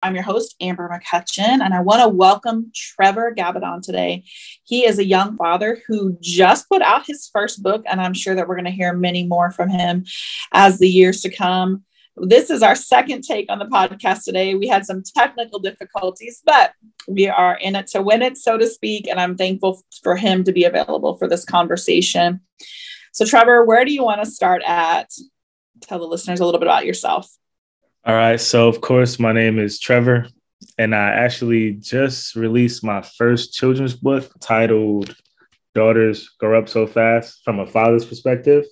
I'm your host, Amber McCutcheon, and I want to welcome Trevor Gabbidon today. He is a young father who just put out his first book, and I'm sure that we're going to hear many more from him as the years to come. This is our second take on the podcast today. We had some technical difficulties, but we are in it to win it, so to speak, and I'm thankful for him to be available for this conversation. So, Trevor, where do you want to start at? Tell the listeners a little bit about yourself. All right. So, of course, my name is Trevor, and I actually just released my first children's book titled Daughters Grow Up So Fast from a Father's Perspective.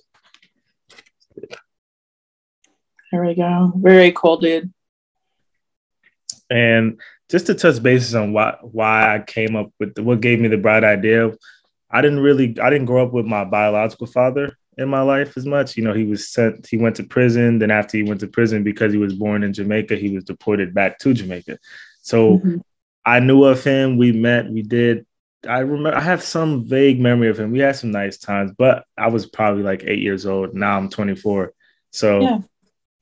There we go. Very cool, dude. And just to touch bases on why I came up with what gave me the bright idea, I didn't grow up with my biological father in my life as much. You know, he went to prison. Then after he went to prison, because he was born in Jamaica, he was deported back to Jamaica. So I knew of him. We met, I remember, I have some vague memory of him. We had some nice times, but I was probably like 8 years old. Now I'm 24. So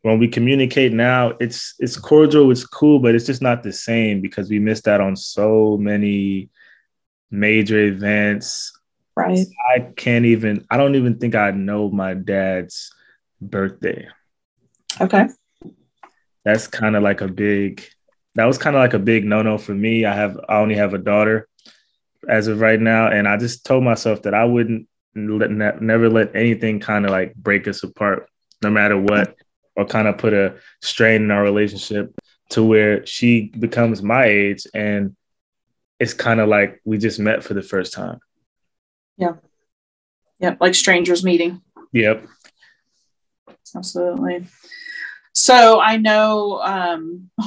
when we communicate now, it's cordial, it's cool, but it's just not the same because we missed out on so many major events. Right. I don't even think I know my dad's birthday. Okay. That was kind of like a big no-no for me. I only have a daughter as of right now. And I just told myself that I wouldn't never let anything kind of like break us apart, no matter what, or kind of put a strain in our relationship to where she becomes my age. And it's kind of like we just met for the first time. Yeah. Yep. Like strangers meeting. Yep. Absolutely. So I know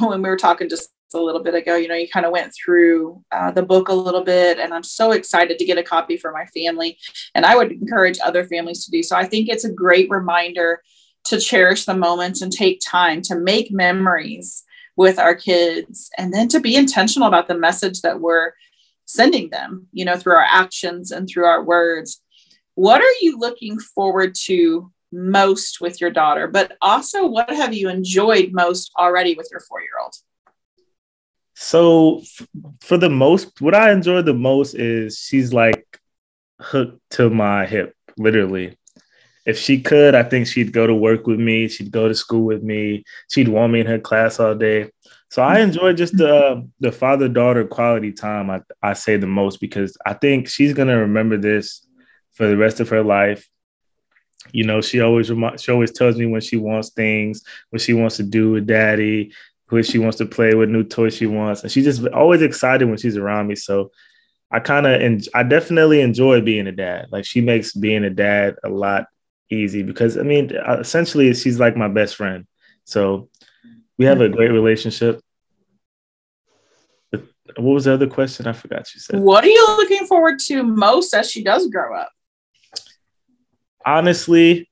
when we were talking just a little bit ago, you kind of went through the book a little bit, and I'm so excited to get a copy for my family. And I would encourage other families to do so. I think it's a great reminder to cherish the moments and take time to make memories with our kids, and then to be intentional about the message that we're sending them, through our actions and through our words. What are you looking forward to most with your daughter? But also, what have you enjoyed most already with your 4-year-old? So what I enjoy the most is she's like hooked to my hip, literally. If she could, I think she'd go to work with me. She'd go to school with me. She'd want me in her class all day. So I enjoy just the father-daughter quality time, I say the most, because I think she's going to remember this for the rest of her life. She always tells me when she wants things, what she wants to do with daddy, who she wants to play with, new toys she wants. And she's just always excited when she's around me. So I definitely enjoy being a dad. Like, she makes being a dad a lot easy because, essentially she's like my best friend. So we have a great relationship. But what was the other question? I forgot you said. What are you looking forward to most as she does grow up? Honestly,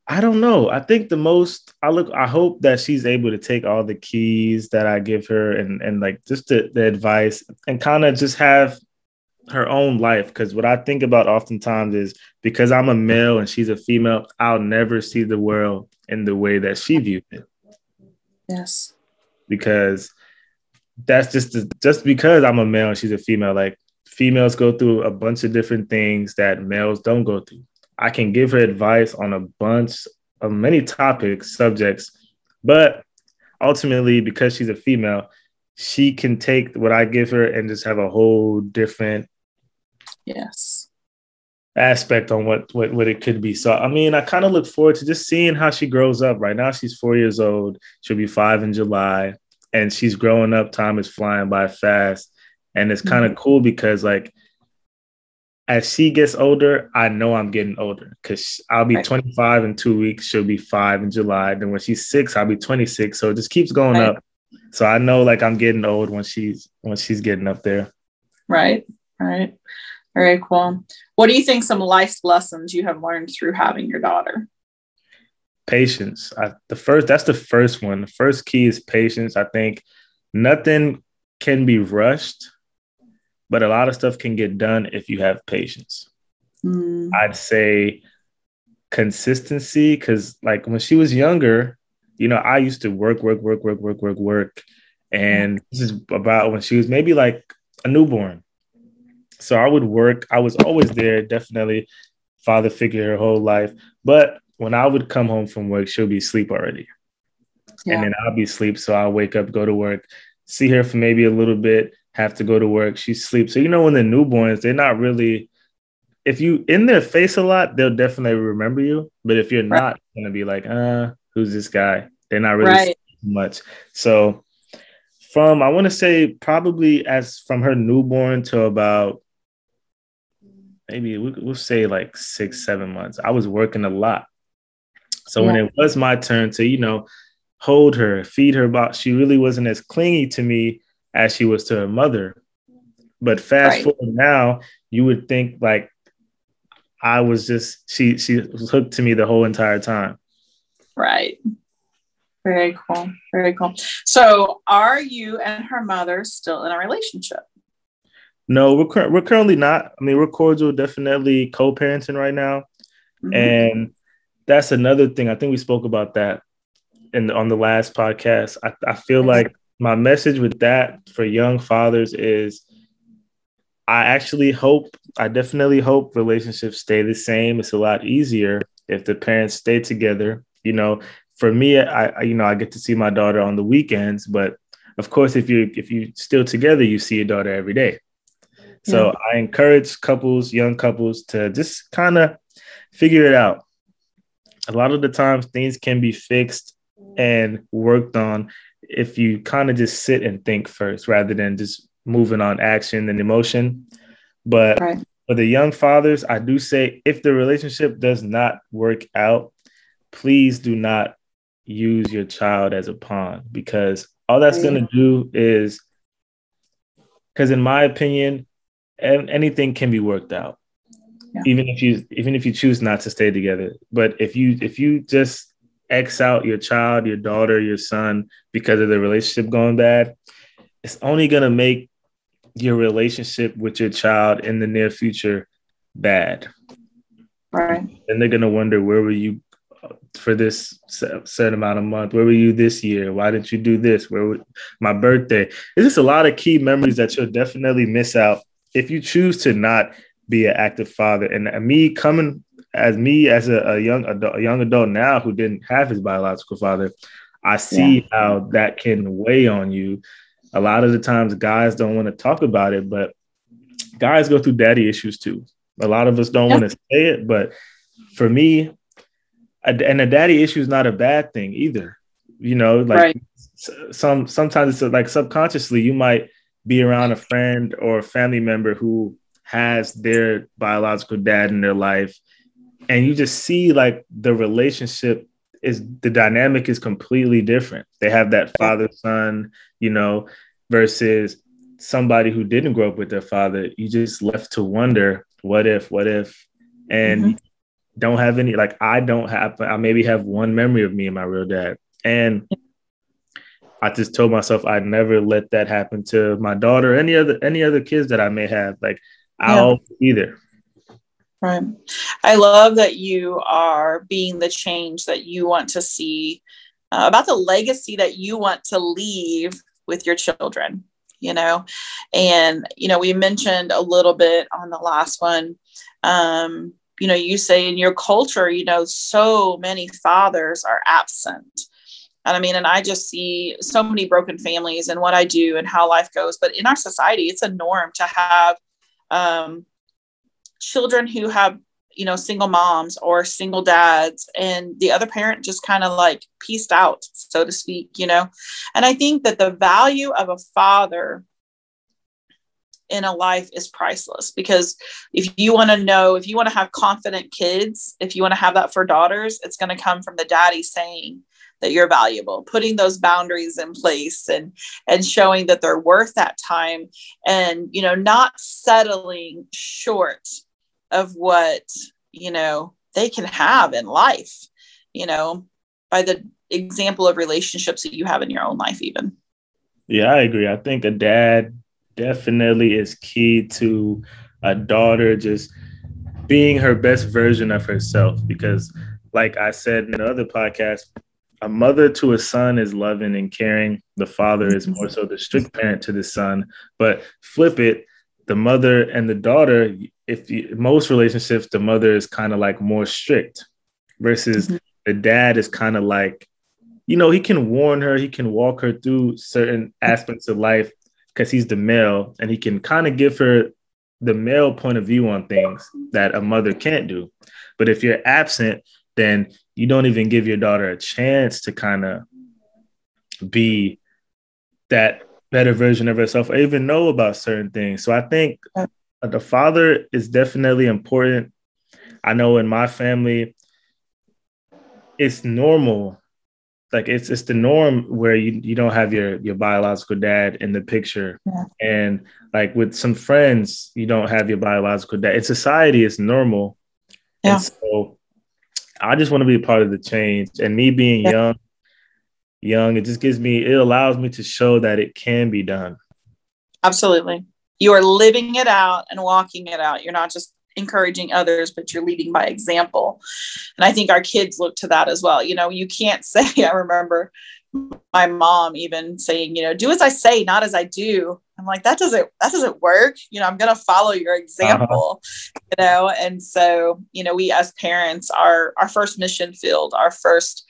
I don't know. I think I hope that she's able to take all the keys that I give her and like just the advice and kind of just have her own life. Because what I think about oftentimes is, because I'm a male and she's a female, I'll never see the world in the way that she views it. Yes. Because that's just because I'm a male and she's a female. Like, females go through a bunch of different things that males don't go through. I can give her advice on a bunch of many topics, subjects, but ultimately, because she's a female, she can take what I give her and just have a whole different aspect on what it could be. So, I kind of look forward to just seeing how she grows up. Right now, she's 4 years old. She'll be 5 in July, and she's growing up. Time is flying by fast. And it's kind of cool because, like, as she gets older, I know I'm getting older because I'll be 25 in 2 weeks. She'll be 5 in July. Then when she's 6, I'll be 26. So it just keeps going up. So I know, like, I'm getting old when she's getting up there. Right. Very cool. What do you think some life lessons you have learned through having your daughter? Patience. That's the first one. The first key is patience. I think nothing can be rushed, but a lot of stuff can get done if you have patience. I'd say consistency, because like when she was younger, I used to work. And this is about when she was maybe like a newborn. So I would work. I was always there, definitely father figure her whole life. But when I would come home from work, she'll be asleep already. And then I'll be asleep. So I'll wake up, go to work, see her for maybe a little bit, have to go to work. She sleeps. So, when they're newborns, they're not really, if you in their face a lot, they'll definitely remember you. But if you're Right. not, going to be like, who's this guy? They're not really Right. much. So I want to say probably as from her newborn to about maybe we'll say like 6-7 months, I was working a lot. So when it was my turn to, hold her, feed her, she really wasn't as clingy to me as she was to her mother. But fast forward now, you would think like I was just, she was hooked to me the whole entire time. Right. Very cool. Very cool. So are you and her mother still in a relationship? No, we're currently not. I mean, we're cordial, definitely co-parenting right now. Mm-hmm. And that's another thing. I think we spoke about that on the last podcast. I feel like my message with that for young fathers is I definitely hope relationships stay the same. It's a lot easier if the parents stay together. For me, I get to see my daughter on the weekends, but of course, if you still together, you see your daughter every day. So I encourage young couples to just kind of figure it out. A lot of the times things can be fixed and worked on if you kind of just sit and think first rather than just moving on action and emotion. But for the young fathers, I do say if the relationship does not work out, please do not use your child as a pawn, because all that's going to do is, because in my opinion, anything can be worked out, even if you choose not to stay together. But if you just X out your child, your daughter, your son because of the relationship going bad, it's only going to make your relationship with your child in the near future bad. Right. And they're going to wonder, where were you for this certain amount of month? Where were you this year? Why didn't you do this? Where was my birthday? It's just a lot of key memories that you'll definitely miss out if you choose to not be an active father. And me coming as a young adult now who didn't have his biological father, I see how that can weigh on you. A lot of the times guys don't want to talk about it, but guys go through daddy issues too. A lot of us don't want to say it, but for me, and a daddy issue is not a bad thing either. Sometimes it's like subconsciously you might be around a friend or a family member who has their biological dad in their life, and you just see like the relationship the dynamic is completely different. They have that father-son, versus somebody who didn't grow up with their father. You just left to wonder, what if, and don't have any, like I maybe have one memory of me and my real dad. And I just told myself I'd never let that happen to my daughter, any other kids that I may have. Like I'll either. Right. I love that you are being the change that you want to see, about the legacy that you want to leave with your children, and, we mentioned a little bit on the last one, you say in your culture, so many fathers are absent. And I just see so many broken families and what I do and how life goes. But in our society, it's a norm to have children who have, single moms or single dads, and the other parent just kind of like pieced out, so to speak, And I think that the value of a father in a life is priceless, because if you want to have confident kids, if you want to have that for daughters, it's going to come from the daddy saying that you're valuable, putting those boundaries in place and showing that they're worth that time, and, not settling short of what, they can have in life, by the example of relationships that you have in your own life, even. Yeah, I agree. I think a dad definitely is key to a daughter just being her best version of herself, because like I said in the other podcast, a mother to a son is loving and caring. The father is more Mhm. so the strict parent to the son. But flip it, the mother and the daughter, most relationships, the mother is kind of like more strict versus Mhm. the dad is kind of like, he can warn her, he can walk her through certain aspects of life because he's the male and he can kind of give her the male point of view on things that a mother can't do. But if you're absent, then you don't even give your daughter a chance to kind of be that better version of herself or even know about certain things. So I think the father is definitely important. I know in my family, it's normal. Like it's the norm where you don't have your biological dad in the picture. Yeah. And like with some friends, you don't have your biological dad. In society, it's normal. And Yeah. so I just want to be a part of the change. And me being Yeah. young, it allows me to show that it can be done. Absolutely. You are living it out and walking it out. You're not just encouraging others, but you're leading by example. And I think our kids look to that as well. You can't say, I remember my mom even saying, do as I say, not as I do. I'm like, that doesn't work. I'm going to follow your example, and so, we as parents, our first mission field, our first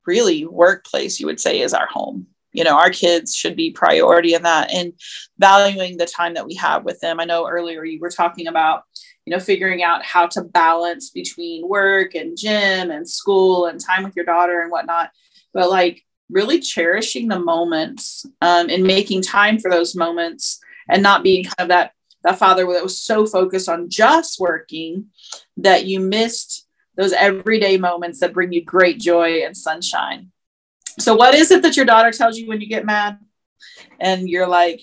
really workplace, you would say, is our home. Our kids should be priority in that and valuing the time that we have with them. I know earlier you were talking about, figuring out how to balance between work and gym and school and time with your daughter and whatnot. But like really cherishing the moments and making time for those moments and not being kind of that father that was so focused on just working that you missed those everyday moments that bring you great joy and sunshine. So what is it that your daughter tells you when you get mad and you're like,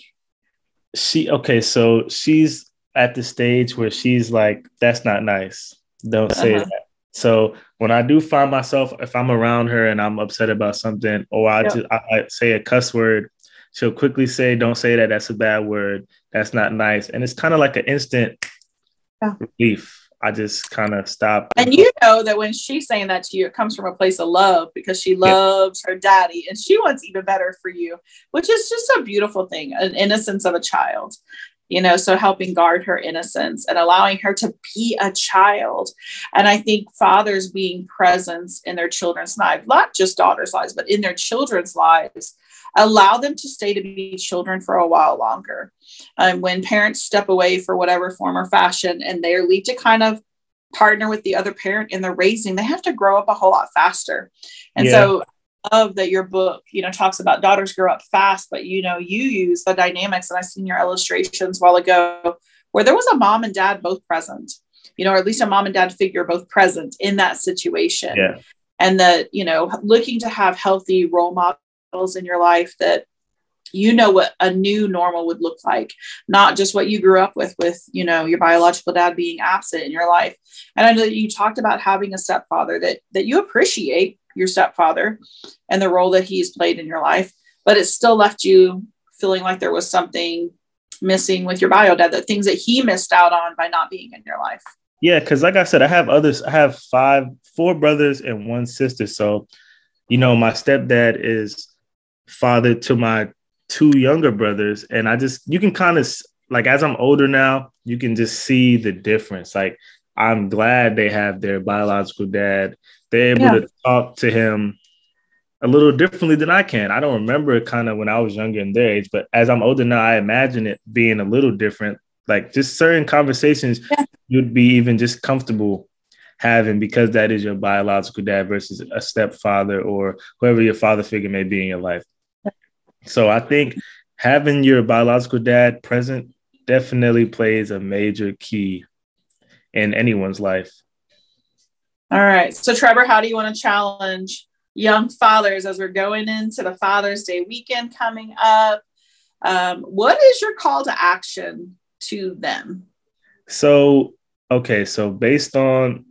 so she's at the stage where she's like, that's not nice. Don't say that. So when I do find myself, if I'm around her and I'm upset about something, or I say a cuss word, she'll quickly say, don't say that. That's a bad word. That's not nice. And it's kind of like an instant relief. I just kind of stop. And you know that when she's saying that to you, it comes from a place of love because she loves her daddy and she wants even better for you, which is just a beautiful thing, an innocence of a child, so helping guard her innocence and allowing her to be a child. And I think fathers being present in their children's lives, not just daughters' lives, but in their children's lives, allow them to stay to be children for a while longer. When parents step away for whatever form or fashion and they leave to kind of partner with the other parent in their raising, they have to grow up a whole lot faster. And so I love that your book, talks about daughters grow up fast, but you use the dynamics, and I seen your illustrations a while ago where there was a mom and dad both present, or at least a mom and dad figure both present in that situation. Yeah. And that, looking to have healthy role models in your life that what a new normal would look like, not just what you grew up with, your biological dad being absent in your life. And I know that you talked about having a stepfather that you appreciate your stepfather and the role that he's played in your life, but it still left you feeling like there was something missing with your bio dad, the things that he missed out on by not being in your life. Yeah. Cause like I said, I have four brothers and one sister. So, my stepdad is father to my two younger brothers. And you can kind of like, as I'm older now, you can just see the difference. Like, I'm glad they have their biological dad. They're able to talk to him a little differently than I can. I don't remember it kind of when I was younger in their age, but as I'm older now, I imagine it being a little different. Like just certain conversations you'd be even just comfortable having because that is your biological dad versus a stepfather or whoever your father figure may be in your life. So I think having your biological dad present definitely plays a major key in anyone's life. All right. So Trevor, how do you want to challenge young fathers as we're going into the Father's Day weekend coming up? What is your call to action to them? So based on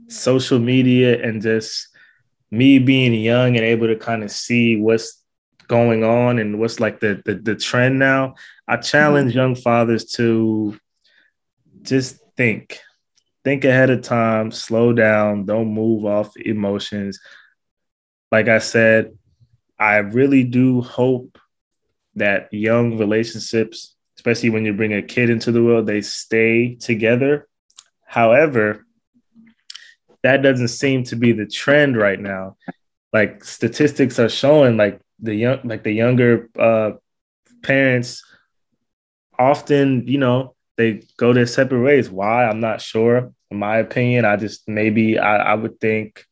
social media and just me being young and able to kind of see what's going on and what's like the trend now, I challenge young fathers to just think ahead of time, slow down, don't move off emotions, like I said, I really do hope that young relationships, especially when you bring a kid into the world, they stay together. However, that doesn't seem to be the trend right now. Like statistics are showing, like the younger parents often, they go their separate ways. Why? I'm not sure. In my opinion, I would think,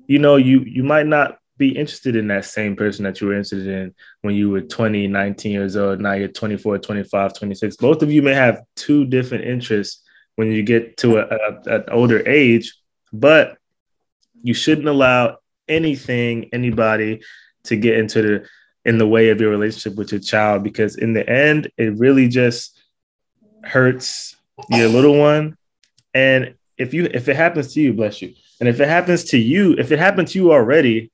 you might not be interested in that same person that you were interested in when you were 20, 19 years old. Now you're 24, 25, 26. Both of you may have two different interests when you get to an older age, but you shouldn't allow anybody to get in the way of your relationship with your child, because in the end, it really just hurts your little one. And if it happens to you, bless you. And if it happened to you already,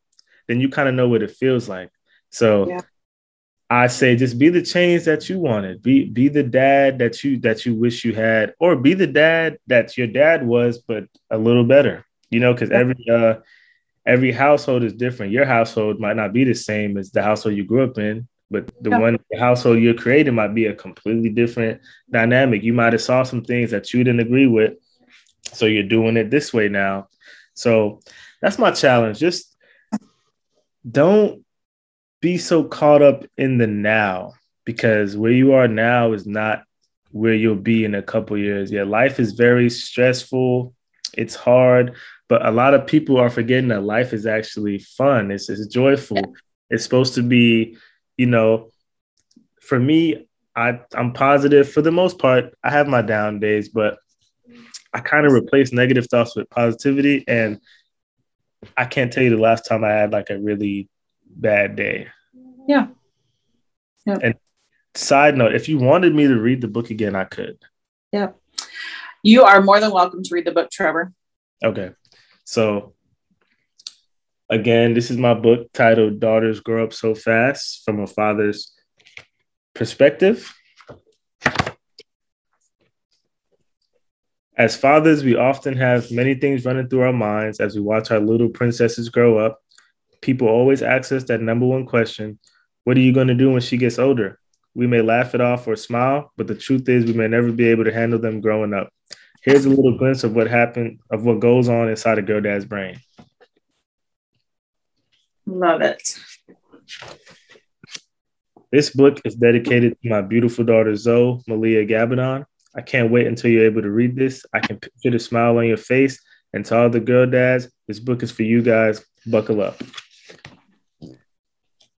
then you kind of know what it feels like. So yeah. I say just be the change that you wanted. Be the dad that you wish you had, or be the dad that your dad was, but a little better. Because every household is different. Your household might not be the same as the household you grew up in, but the household you're creating might be a completely different dynamic. You might have saw some things that you didn't agree with, so you're doing it this way now. So that's my challenge. Just don't be so caught up in the now, because where you are now is not where you'll be in a couple of years. Yeah, life is very stressful. It's hard, but a lot of people are forgetting that life is actually fun. It's joyful. It's supposed to be, for me, I'm positive for the most part. I have my down days, but I kind of replace negative thoughts with positivity. And I can't tell you the last time I had like a really bad day. Yeah. And side note, if you wanted me to read the book again, I could. Yeah. You are more than welcome to read the book, Trevor. Okay. So again, this is my book titled Daughters Grow Up So Fast from a Father's Perspective. As fathers, we often have many things running through our minds as we watch our little princesses grow up. People always ask us that number one question: what are you going to do when she gets older? We may laugh it off or smile, but the truth is we may never be able to handle them growing up. Here's a little glimpse of what goes on inside a girl dad's brain. Love it. This book is dedicated to my beautiful daughter, Zoe Malia Gabbidon. I can't wait until you're able to read this. I can picture the smile on your face. And to all the girl dads, this book is for you guys. Buckle up.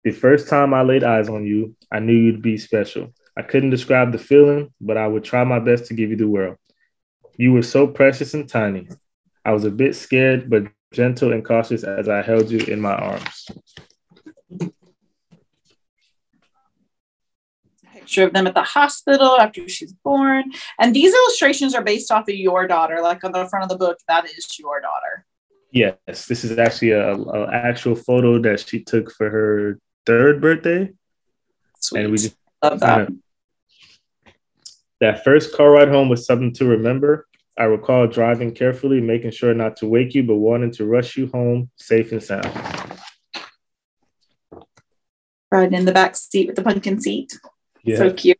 The first time I laid eyes on you, I knew you'd be special. I couldn't describe the feeling, but I would try my best to give you the world. You were so precious and tiny. I was a bit scared, but gentle and cautious as I held you in my arms. Picture of them at the hospital after she's born. And these illustrations are based off of your daughter. Like on the front of the book, that is your daughter. Yes, this is actually an actual photo that she took for her 3rd birthday. Sweet. And we just love that. That first car ride home was something to remember. I recall driving carefully, making sure not to wake you, but wanting to rush you home safe and sound. Riding in the back seat with the pumpkin seat. Yeah. So cute.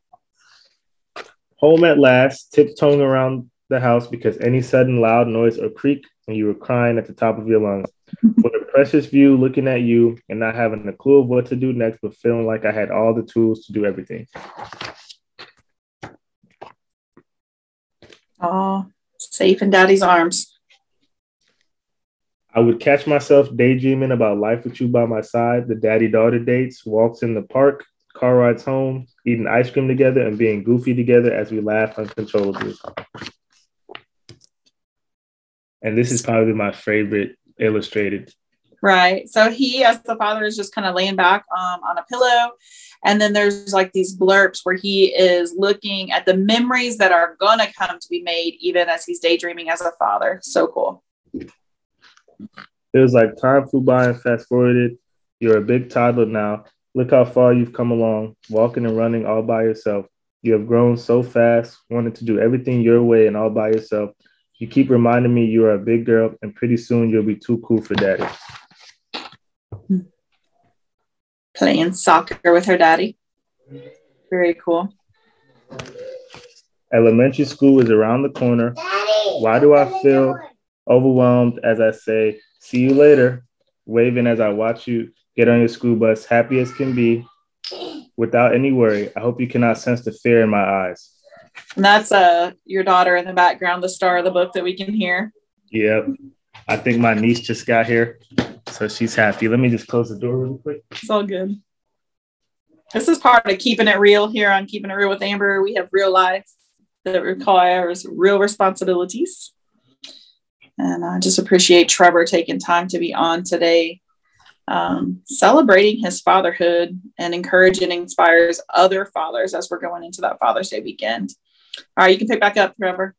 Home at last, tiptoeing around the house because any sudden loud noise or creak and you were crying at the top of your lungs. What a precious view, looking at you and not having a clue of what to do next, but feeling like I had all the tools to do everything. Oh, safe in daddy's arms. I would catch myself daydreaming about life with you by my side, the daddy-daughter dates, walks in the park, car rides home, eating ice cream together, and being goofy together as we laugh uncontrollably. And this is probably my favorite illustrated. Right. So he, as the father, is just kind of laying back on a pillow. And then there's like these blurbs where he is looking at the memories that are going to come to be made, even as he's daydreaming as a father. So cool. It was like time flew by and fast forwarded. You're a big toddler now. Look how far you've come along, walking and running all by yourself. You have grown so fast, wanting to do everything your way and all by yourself. You keep reminding me you are a big girl, and pretty soon you'll be too cool for daddy. playing soccer with her daddy. Very cool. Elementary school is around the corner. Why do I feel overwhelmed as I say, see you later, waving as I watch you get on your school bus, happy as can be, without any worry. I hope you cannot sense the fear in my eyes. And that's your daughter in the background, the star of the book that we can hear. Yep. I think my niece just got here, so she's happy. Let me just close the door really quick. It's all good. This is part of keeping it real here on Keeping It Real with Amber. We have real life that requires real responsibilities. And I just appreciate Trevor taking time to be on today, celebrating his fatherhood and encourage and inspires other fathers as we're going into that Father's Day weekend. All right, you can pick back up, Trevor.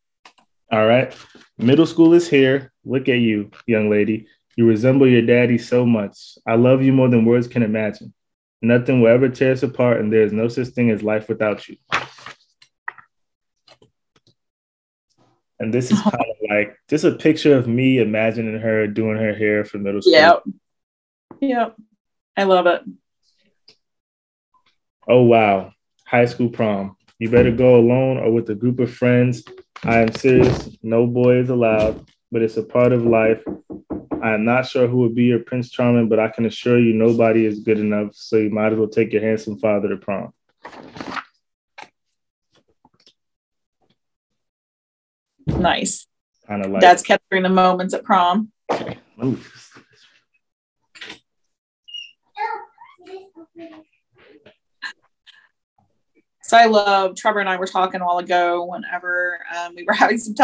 All right. Middle school is here. Look at you, young lady. You resemble your daddy so much. I love you more than words can imagine. Nothing will ever tear us apart, and there is no such thing as life without you. And this is kind of like just a picture of me imagining her doing her hair for middle school. Yep. I love it. Oh, wow. High school prom. You better go alone or with a group of friends. I am serious. No boys allowed, but it's a part of life. I am not sure who would be your Prince Charming, but I can assure you nobody is good enough, so you might as well take your handsome father to prom. Nice. Kind of like Dad's capturing the moments at prom. Okay. So I love, Trevor and I were talking a while ago whenever we were having some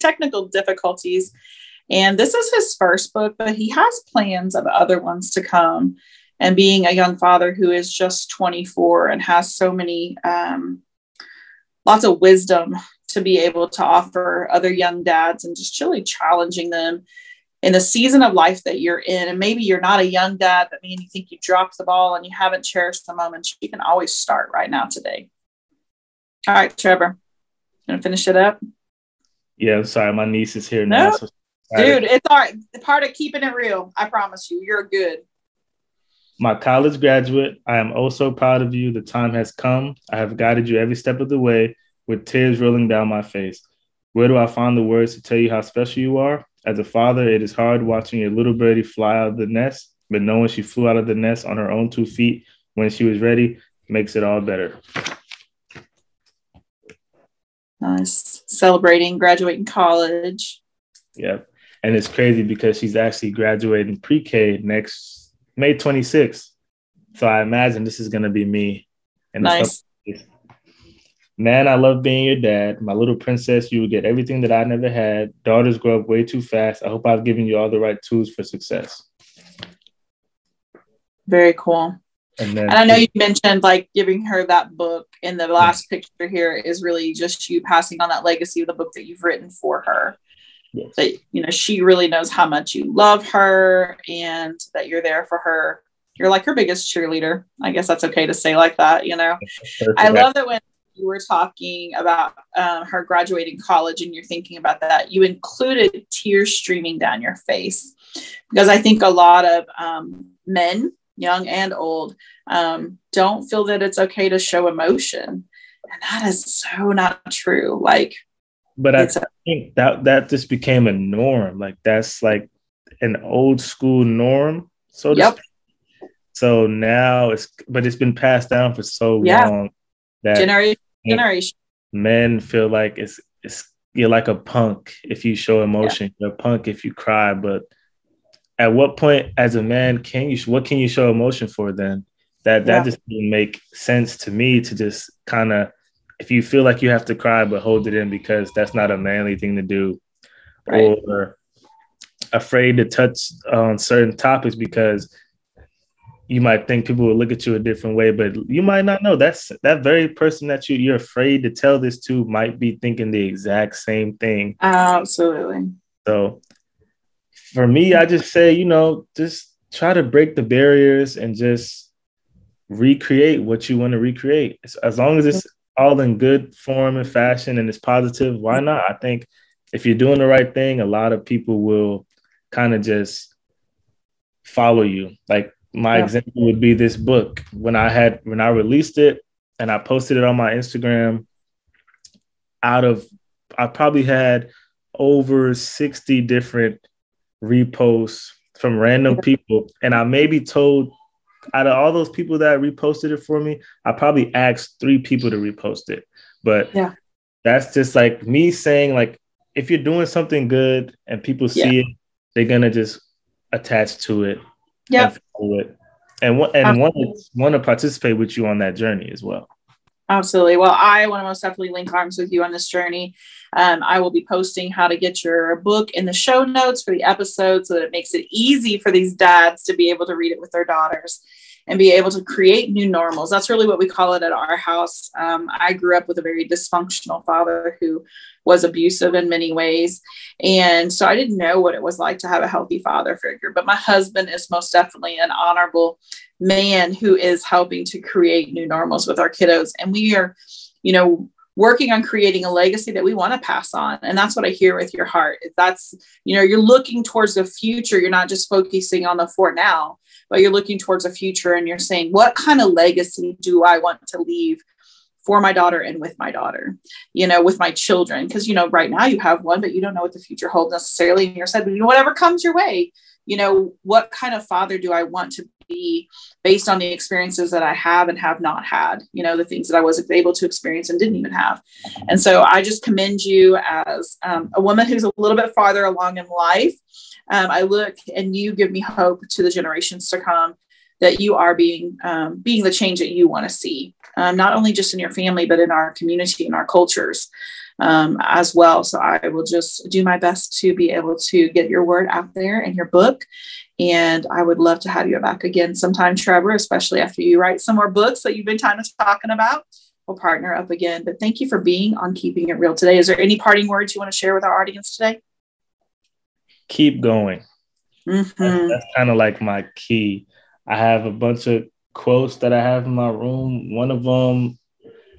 technical difficulties. And this is his first book, but he has plans of other ones to come. And being a young father who is just 24 and has so many, lots of wisdom to be able to offer other young dads and just really challenging them in the season of life that you're in. And maybe you're not a young dad, but man, you think you dropped the ball and you haven't cherished the moments. You can always start right now today. All right, Trevor, gonna finish it up? Yeah, I'm sorry. My niece is here now. So dude, it's all right. Part of keeping it real. I promise you, you're good. My college graduate, I am oh so proud of you. The time has come. I have guided you every step of the way with tears rolling down my face. Where do I find the words to tell you how special you are? As a father, it is hard watching your little birdie fly out of the nest, but knowing she flew out of the nest on her own 2 feet when she was ready makes it all better. Nice. Celebrating graduating college. Yeah. And it's crazy because she's actually graduating pre-K next May 26th. So I imagine this is going to be me. And nice. Man, I love being your dad. My little princess, you will get everything that I never had. Daughters grow up way too fast. I hope I've given you all the right tools for success. Very cool. And I know you mentioned like giving her that book, and the last picture here is really just you passing on that legacy of the book that you've written for her. Yes. That, you know, she really knows how much you love her and that you're there for her. You're like her biggest cheerleader. I guess that's okay to say like that, you know. I love that when you were talking about her graduating college and you're thinking about that, you included tears streaming down your face, because I think a lot of men, young and old, don't feel that it's okay to show emotion. And that is so not true. Like, but I think that just became a norm. Like that's like an old school norm, so to speak. So now it's been passed down for so long that generation men feel like it's you're like a punk if you show emotion. You're a punk if you cry. But at what point as a man what can you show emotion for then? That just didn't make sense to me, to just kind of, if you feel like you have to cry but hold it in because that's not a manly thing to do, right, or afraid to touch on certain topics because you might think people will look at you a different way, but you might not know that very person that you're afraid to tell this to might be thinking the exact same thing. Absolutely. So for me, I just say, you know, just try to break the barriers and just recreate what you want to recreate. As long as it's all in good form and fashion and it's positive, why not? I think if you're doing the right thing, a lot of people will kind of just follow you. Like My Yeah. example would be this book. When I released it and I posted it on my Instagram, I probably had over 60 different reposts from random people. And I maybe told, out of all those people that reposted it for me, I probably asked 3 people to repost it. But Yeah. that's just like me saying, like, if you're doing something good and people Yeah. see it, they're gonna just attach to it and Yep. follow it, and want to participate with you on that journey as well. Absolutely. Well, I want to most definitely link arms with you on this journey. I will be posting how to get your book in the show notes for the episode so that it makes it easy for these dads to be able to read it with their daughters and be able to create new normals. That's really what we call it at our house. I grew up with a very dysfunctional father who was abusive in many ways. And so I didn't know what it was like to have a healthy father figure. But my husband is most definitely an honorable man who is helping to create new normals with our kiddos. And we are, working on creating a legacy that we want to pass on. And that's what I hear with your heart. That's, you're looking towards the future. You're not just focusing on the for now, but you're looking towards the future and you're saying, what kind of legacy do I want to leave for my daughter and with my daughter, with my children? Because, right now you have one, but you don't know what the future holds necessarily. And you're said, whatever comes your way, what kind of father do I want to be based on the experiences that I have and have not had, the things that I wasn't able to experience and didn't even have. And so I just commend you as a woman who's a little bit farther along in life. I look and you give me hope to the generations to come that you are being the change that you want to see, not only just in your family, but in our community and our cultures as well. So I will just do my best to be able to get your word out there in your book. And I would love to have you back again sometime, Trevor, especially after you write some more books that you've been kind of talking about. We'll partner up again. But thank you for being on Keeping It Real today. Is there any parting words you want to share with our audience today? Keep going. Mm-hmm. That's kind of like my key. I have a bunch of quotes that I have in my room. One of them,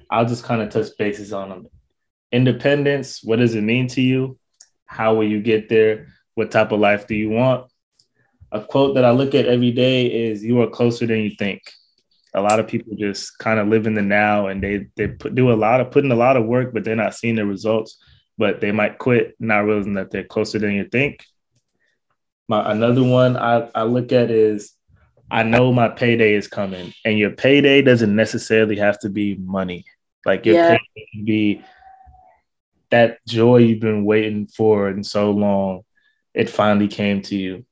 I'll just kind of touch bases on them. Independence, what does it mean to you? How will you get there? What type of life do you want? A quote that I look at every day is, you are closer than you think. A lot of people just kind of live in the now and they put in a lot of work, but they're not seeing the results, but they might quit not realizing that they're closer than you think. Another one I look at is, I know my payday is coming, and your payday doesn't necessarily have to be money. Like your payday can be that joy you've been waiting for in so long. It finally came to you.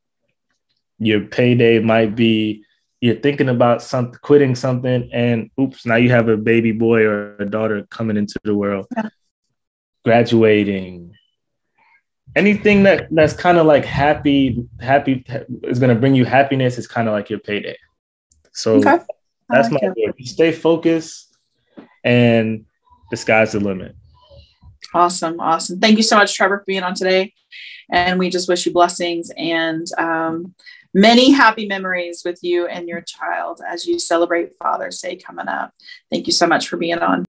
Your payday might be, you're thinking about quitting something, and oops, now you have a baby boy or a daughter coming into the world, graduating. Anything that's kind of like happy is going to bring you happiness is kind of like your payday. So that's my word. Stay focused, and the sky's the limit. Awesome. Thank you so much, Trevor, for being on today. And we just wish you blessings and many happy memories with you and your child as you celebrate Father's Day coming up. Thank you so much for being on.